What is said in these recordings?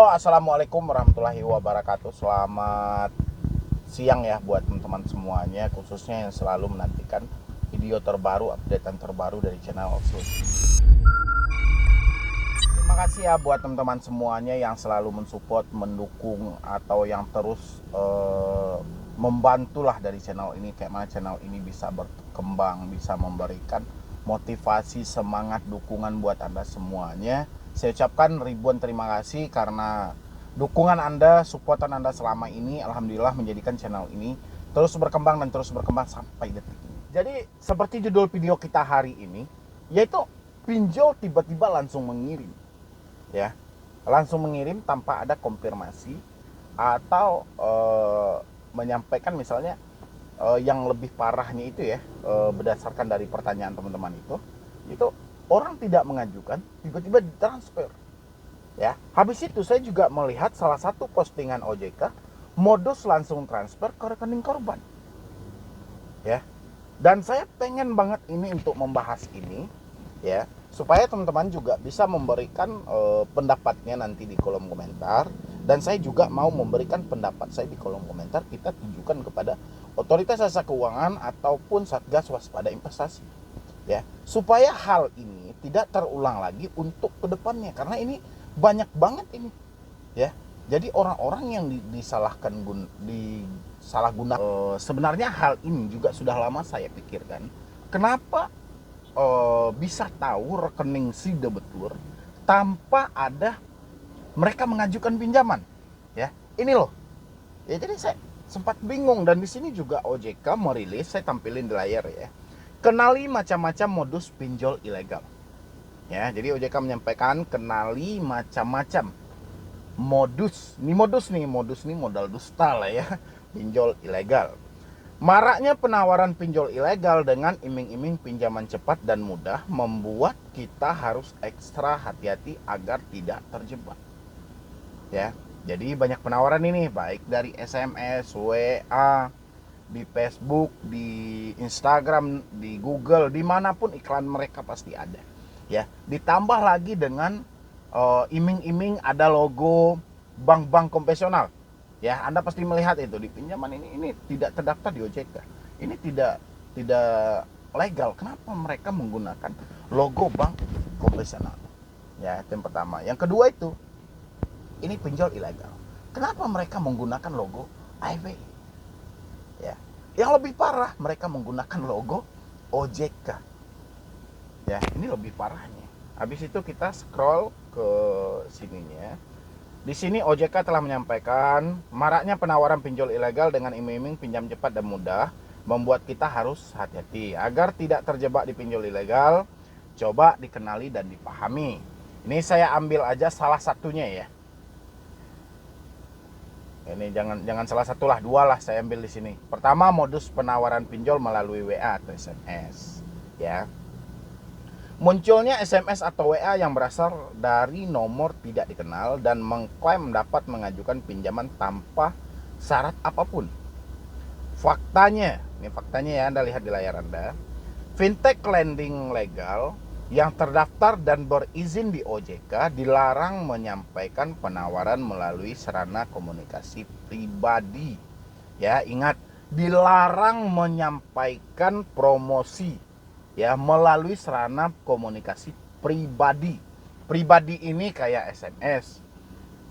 Assalamualaikum warahmatullahi wabarakatuh. Selamat siang ya buat teman-teman semuanya, khususnya yang selalu menantikan video terbaru, updatean terbaru dari channel Oxley. Terima kasih ya buat teman-teman semuanya yang selalu mensupport, mendukung, atau yang terus membantulah dari channel ini. Kayak mana channel ini bisa berkembang, bisa memberikan motivasi, semangat, dukungan buat Anda semuanya. Saya ucapkan ribuan terima kasih karena dukungan Anda, supportan Anda selama ini, alhamdulillah menjadikan channel ini terus berkembang dan terus berkembang sampai detik ini. Jadi seperti judul video kita hari ini, yaitu pinjol tiba-tiba langsung mengirim, ya, langsung mengirim tanpa ada konfirmasi atau menyampaikan misalnya yang lebih parahnya itu ya, berdasarkan dari pertanyaan teman-teman itu orang tidak mengajukan, tiba-tiba ditransfer. Ya, habis itu saya juga melihat salah satu postingan OJK modus langsung transfer ke rekening korban. Ya. Dan saya pengen banget ini untuk membahas ini ya, supaya teman-teman juga bisa memberikan pendapatnya nanti di kolom komentar, dan saya juga mau memberikan pendapat saya di kolom komentar. Kita tunjukkan kepada Otoritas Jasa Keuangan ataupun Satgas Waspada Investasi, ya, supaya hal ini tidak terulang lagi untuk kedepannya, karena ini banyak banget ini, ya. Jadi orang-orang yang disalahkan, disalahgunakan. Sebenarnya hal ini juga sudah lama saya pikirkan. Kenapa bisa tahu rekening si debetur tanpa ada mereka mengajukan pinjaman, ya? Ini loh. Ya, jadi saya sempat bingung, dan di sini juga OJK merilis, saya tampilin di layar ya. Kenali macam-macam modus pinjol ilegal. Ya, jadi OJK menyampaikan kenali macam-macam modus. Modus nih modal dusta lah ya, pinjol ilegal. Maraknya penawaran pinjol ilegal dengan iming-iming pinjaman cepat dan mudah membuat kita harus ekstra hati-hati agar tidak terjebak. Ya, jadi banyak penawaran ini, baik dari SMS, WA, di Facebook, di Instagram, di Google, dimanapun iklan mereka pasti ada, ya. Ditambah lagi dengan iming-iming ada logo bank-bank konvensional, ya. Anda pasti melihat itu di pinjaman ini tidak terdaftar di OJK, ini tidak legal. Kenapa mereka menggunakan logo bank konvensional? Ya, itu yang pertama. Yang kedua itu, ini pinjol ilegal. Kenapa mereka menggunakan logo AFWI? Ya, yang lebih parah, mereka menggunakan logo OJK. Ya, ini lebih parahnya. Habis itu kita scroll ke sininya. Di sini OJK telah menyampaikan maraknya penawaran pinjol ilegal dengan iming-iming pinjam cepat dan mudah membuat kita harus hati-hati agar tidak terjebak di pinjol ilegal. Coba dikenali dan dipahami. Ini saya ambil aja salah satunya ya. Ini jangan salah satu lah, dua lah saya ambil di sini. Pertama, modus penawaran pinjol melalui WA atau SMS, ya. Munculnya SMS atau WA yang berasal dari nomor tidak dikenal dan mengklaim dapat mengajukan pinjaman tanpa syarat apapun. Faktanya, ini faktanya ya, Anda lihat di layar Anda. Fintech lending legal yang terdaftar dan berizin di OJK dilarang menyampaikan penawaran melalui sarana komunikasi pribadi. Ya, ingat, dilarang menyampaikan promosi ya melalui sarana komunikasi pribadi. Pribadi ini kayak SMS,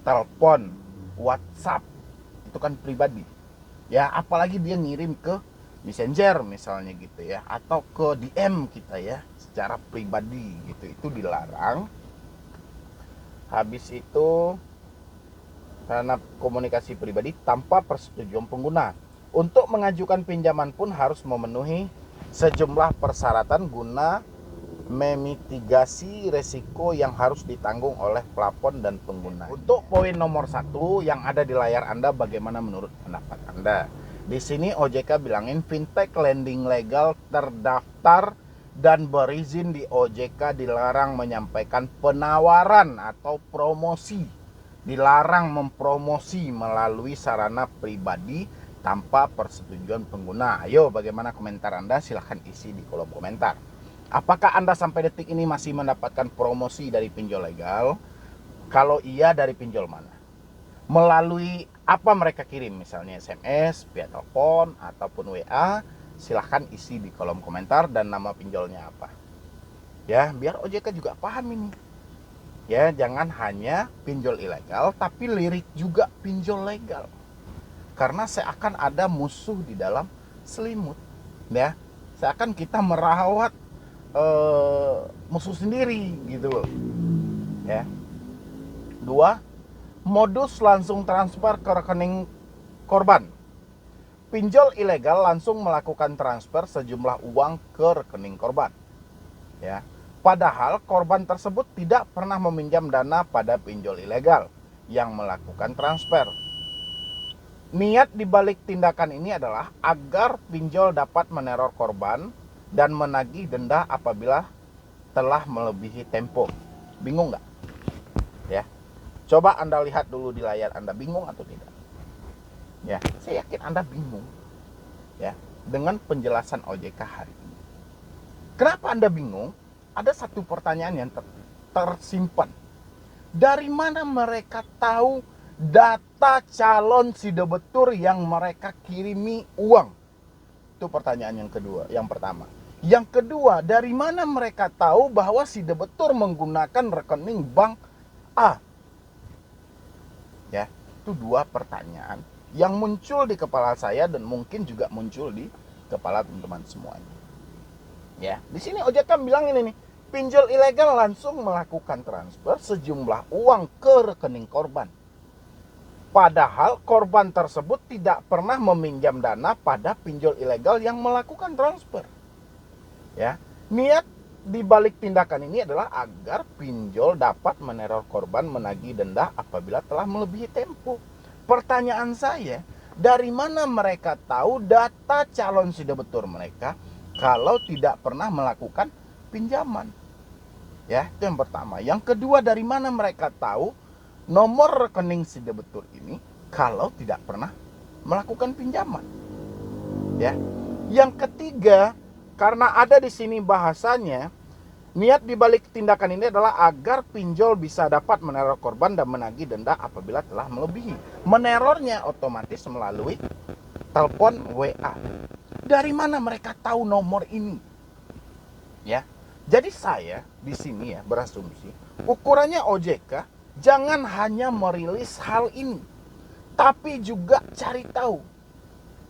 telepon, WhatsApp, itu kan pribadi. Ya, apalagi dia ngirim ke Messenger misalnya gitu ya, atau ke DM kita ya secara pribadi gitu, itu dilarang. Habis itu karena komunikasi pribadi tanpa persetujuan pengguna. Untuk mengajukan pinjaman pun harus memenuhi sejumlah persyaratan guna memitigasi resiko yang harus ditanggung oleh plafon dan pengguna. Untuk poin nomor 1 yang ada di layar Anda, bagaimana menurut pendapat Anda? Di sini OJK bilangin fintech lending legal terdaftar dan berizin di OJK dilarang menyampaikan penawaran atau promosi, dilarang mempromosi melalui sarana pribadi tanpa persetujuan pengguna. Ayo, bagaimana komentar Anda? Silahkan isi di kolom komentar. Apakah Anda sampai detik ini masih mendapatkan promosi dari pinjol legal? Kalau iya, dari pinjol mana? melalui apa mereka kirim, misalnya SMS, via telepon, ataupun WA, silahkan isi di kolom komentar dan nama pinjolnya apa. Ya, biar OJK juga paham ini. Ya, jangan hanya pinjol ilegal, tapi lirik juga pinjol legal. Karena seakan ada musuh di dalam selimut. Ya, seakan kita merawat musuh sendiri gitu loh. Ya. 2, modus langsung transfer ke rekening korban. Pinjol ilegal langsung melakukan transfer sejumlah uang ke rekening korban. Ya. Padahal korban tersebut tidak pernah meminjam dana pada pinjol ilegal yang melakukan transfer. Niat dibalik tindakan ini adalah agar pinjol dapat meneror korban dan menagih denda apabila telah melebihi tempo. Bingung nggak? Ya. Coba Anda lihat dulu di layar Anda, bingung atau tidak? Ya, saya yakin Anda bingung. Ya, dengan penjelasan OJK hari ini. Kenapa Anda bingung? Ada satu pertanyaan yang tersimpan. Dari mana mereka tahu data calon si debetur yang mereka kirimi uang? Itu pertanyaan yang kedua, yang pertama. Yang kedua, dari mana mereka tahu bahwa si debetur menggunakan rekening bank A? Ya, itu dua pertanyaan yang muncul di kepala saya dan mungkin juga muncul di kepala teman-teman semuanya. Ya, di sini OJK bilang ini nih, pinjol ilegal langsung melakukan transfer sejumlah uang ke rekening korban. Padahal korban tersebut tidak pernah meminjam dana pada pinjol ilegal yang melakukan transfer. Ya, niat dibalik tindakan ini adalah agar pinjol dapat meneror korban menagih denda apabila telah melebihi tempo. Pertanyaan saya, dari mana mereka tahu data calon si debetur mereka kalau tidak pernah melakukan pinjaman? Ya, itu yang pertama. Yang kedua, dari mana mereka tahu nomor rekening si debetur ini kalau tidak pernah melakukan pinjaman? Ya. Yang ketiga, karena ada di sini bahasanya, niat dibalik tindakan ini adalah agar pinjol bisa dapat meneror korban dan menagih denda apabila telah melebihi. Menerornya otomatis melalui telepon WA. Dari mana mereka tahu nomor ini? Ya. Jadi saya di sini ya berasumsi, ukurannya OJK jangan hanya merilis hal ini, tapi juga cari tahu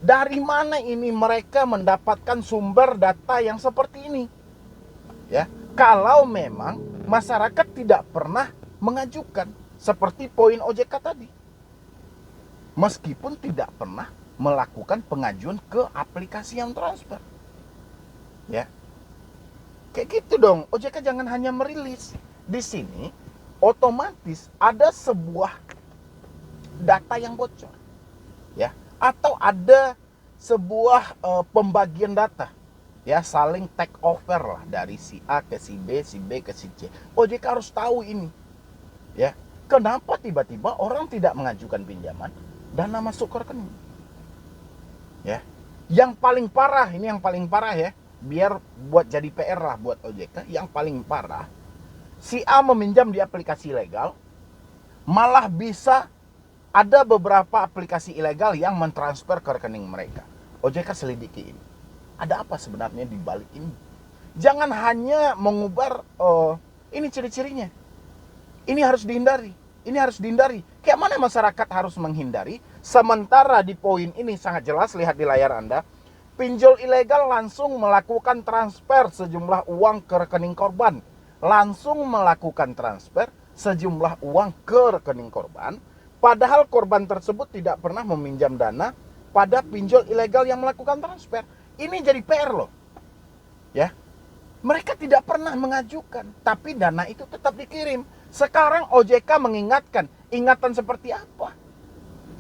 dari mana ini mereka mendapatkan sumber data yang seperti ini. Ya, kalau memang masyarakat tidak pernah mengajukan seperti poin OJK tadi. Meskipun tidak pernah melakukan pengajuan ke aplikasi yang transfer. Ya. Kayak gitu dong. OJK jangan hanya merilis. Di sini otomatis ada sebuah data yang bocor. Ya. Atau ada sebuah pembagian data, ya, saling take over lah dari si A ke si B ke si C. OJK harus tahu ini, ya, kenapa tiba-tiba orang tidak mengajukan pinjaman, dana masuk ke rekening, ya. Yang paling parah, ini yang paling parah ya, biar buat jadi PR lah buat OJK. Yang paling parah, si A meminjam di aplikasi legal, malah bisa ada beberapa aplikasi ilegal yang mentransfer ke rekening mereka. OJK selidiki ini. Ada apa sebenarnya di balik ini? Jangan hanya mengubar, ini ciri-cirinya. Ini harus dihindari. Ini harus dihindari. Kayak mana masyarakat harus menghindari? Sementara di poin ini sangat jelas, lihat di layar Anda. Pinjol ilegal langsung melakukan transfer sejumlah uang ke rekening korban. Langsung melakukan transfer sejumlah uang ke rekening korban. Padahal korban tersebut tidak pernah meminjam dana pada pinjol ilegal yang melakukan transfer. Ini jadi PR loh. Ya. Mereka tidak pernah mengajukan, tapi dana itu tetap dikirim. Sekarang OJK mengingatkan, ingatan seperti apa?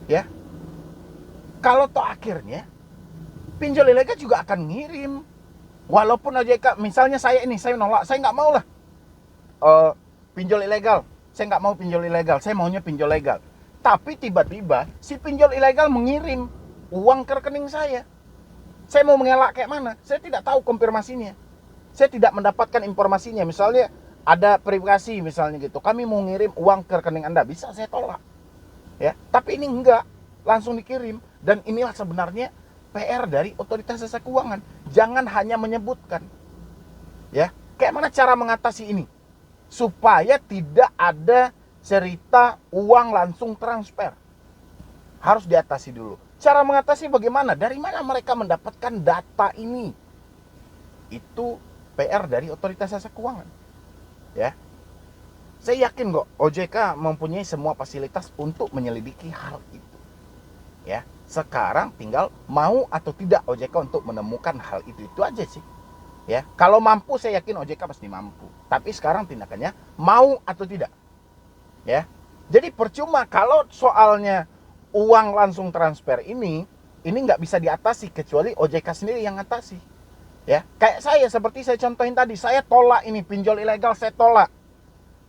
Ya. Kalau toh akhirnya pinjol ilegal juga akan ngirim. Walaupun OJK, misalnya saya nolak, saya nggak mau lah pinjol ilegal. Saya nggak mau pinjol ilegal, saya maunya pinjol legal. Tapi tiba-tiba si pinjol ilegal mengirim uang ke rekening saya. Saya mau mengelak kayak mana? Saya tidak tahu konfirmasinya. Saya tidak mendapatkan informasinya. Misalnya ada verifikasi misalnya gitu. Kami mau ngirim uang ke rekening Anda. Bisa saya tolak. Ya, tapi ini enggak, langsung dikirim. Dan inilah sebenarnya PR dari otoritas jasa keuangan. Jangan hanya menyebutkan. Ya, kayak mana cara mengatasi ini? Supaya tidak ada cerita uang langsung transfer. Harus diatasi dulu. Cara mengatasi bagaimana? Dari mana mereka mendapatkan data ini? Itu PR dari otoritas jasa keuangan. Ya. Saya yakin kok OJK mempunyai semua fasilitas untuk menyelidiki hal itu. Ya. Sekarang tinggal mau atau tidak OJK untuk menemukan hal itu aja sih. Ya, kalau mampu saya yakin OJK pasti mampu. Tapi sekarang tindakannya mau atau tidak. Ya. Jadi percuma kalau soalnya uang langsung transfer ini nggak bisa diatasi kecuali OJK sendiri yang atasi. Ya, kayak saya seperti saya contohin tadi, saya tolak ini pinjol ilegal, saya tolak.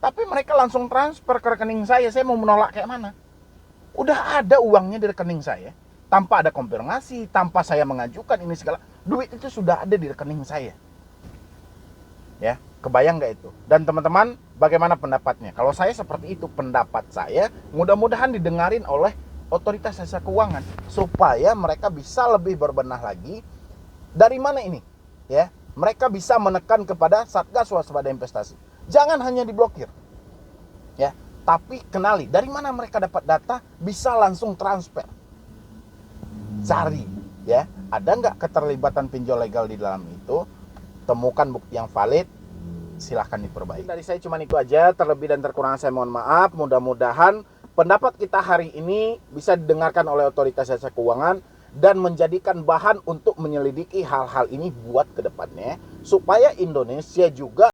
Tapi mereka langsung transfer ke rekening saya mau menolak kayak mana? Udah ada uangnya di rekening saya, tanpa ada konfirmasi, tanpa saya mengajukan ini segala. Duit itu sudah ada di rekening saya. Ya, kebayang nggak itu? Dan teman-teman, bagaimana pendapatnya? Kalau saya seperti itu pendapat saya, mudah-mudahan didengarin oleh otoritas jasa keuangan supaya mereka bisa lebih berbenah lagi. Dari mana ini? Ya, mereka bisa menekan kepada Satgas Waspada Investasi. Jangan hanya diblokir. Ya, tapi kenali dari mana mereka dapat data, bisa langsung transfer. Cari, ya, ada nggak keterlibatan pinjol legal di dalam itu? Temukan bukti yang valid, silahkan diperbaiki. Dari saya cuma itu aja, terlebih dan terkurang saya mohon maaf. Mudah-mudahan pendapat kita hari ini bisa didengarkan oleh otoritas jasa keuangan dan menjadikan bahan untuk menyelidiki hal-hal ini buat kedepannya supaya Indonesia juga